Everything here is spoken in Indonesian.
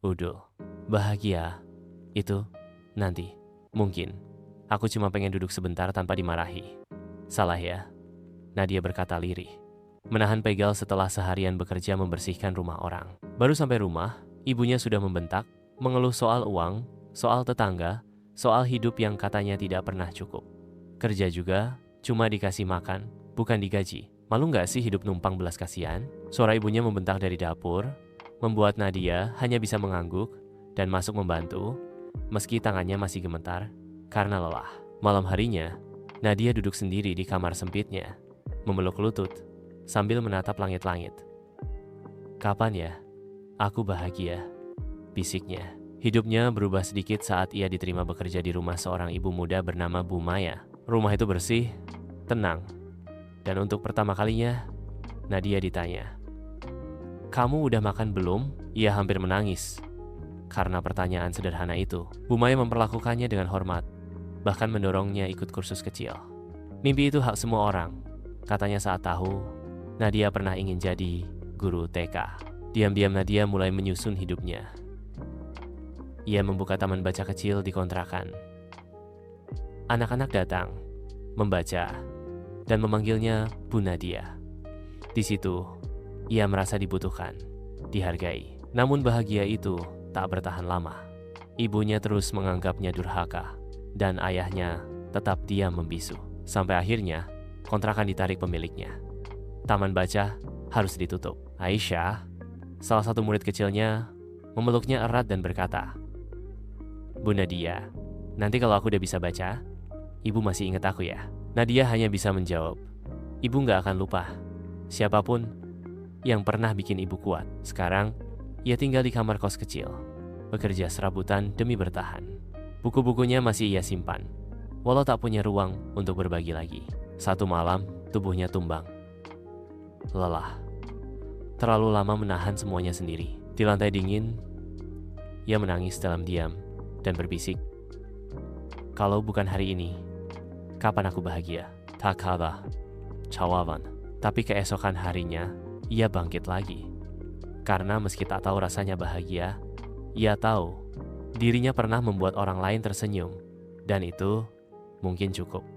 Udul. Bahagia. Itu nanti. Mungkin. Aku cuma pengen duduk sebentar tanpa dimarahi. Salah ya? Nadia berkata lirih. Menahan pegal setelah seharian bekerja membersihkan rumah orang. Baru sampai rumah, ibunya sudah membentak, mengeluh soal uang, soal tetangga, soal hidup yang katanya tidak pernah cukup. Kerja juga, cuma dikasih makan, bukan digaji. Malu nggak sih hidup numpang belas kasihan? Suara ibunya membentak dari dapur, membuat Nadia hanya bisa mengangguk dan masuk membantu, meski tangannya masih gemetar karena lelah. Malam harinya, Nadia duduk sendiri di kamar sempitnya, memeluk lutut, sambil menatap langit-langit. Kapan ya aku bahagia? Bisiknya. Hidupnya berubah sedikit saat ia diterima bekerja di rumah seorang ibu muda bernama Bu Maya. Rumah itu bersih, tenang, dan untuk pertama kalinya, Nadia ditanya, "Kamu udah makan belum?" Ia hampir menangis karena pertanyaan sederhana itu. Bu Maya memperlakukannya dengan hormat, bahkan mendorongnya ikut kursus kecil. Mimpi itu hak semua orang, katanya saat tahu Nadia pernah ingin jadi guru TK. Diam-diam Nadia mulai menyusun hidupnya. Ia membuka taman baca kecil di kontrakan. Anak-anak datang, membaca, dan memanggilnya Bu Nadia. Di situ, ia merasa dibutuhkan, dihargai. Namun bahagia itu tak bertahan lama. Ibunya terus menganggapnya durhaka, dan ayahnya tetap diam membisu. Sampai akhirnya, kontrakan ditarik pemiliknya. Taman baca harus ditutup. Aisyah, salah satu murid kecilnya, memeluknya erat dan berkata, "Bu Nadia, nanti kalau aku udah bisa baca, ibu masih ingat aku ya?" Nadia hanya bisa menjawab, "Ibu gak akan lupa siapapun yang pernah bikin ibu kuat." Sekarang, ia tinggal di kamar kos kecil, bekerja serabutan demi bertahan. Buku-bukunya masih ia simpan, walau tak punya ruang untuk berbagi lagi. Satu malam, tubuhnya tumbang. Lelah. Terlalu lama menahan semuanya sendiri. Di lantai dingin, ia menangis dalam diam dan berbisik, "Kalau bukan hari ini, kapan aku bahagia?" Tak ada jawaban. Tapi keesokan harinya, ia bangkit lagi. Karena meski tak tahu rasanya bahagia, ia tahu dirinya pernah membuat orang lain tersenyum. Dan itu mungkin cukup.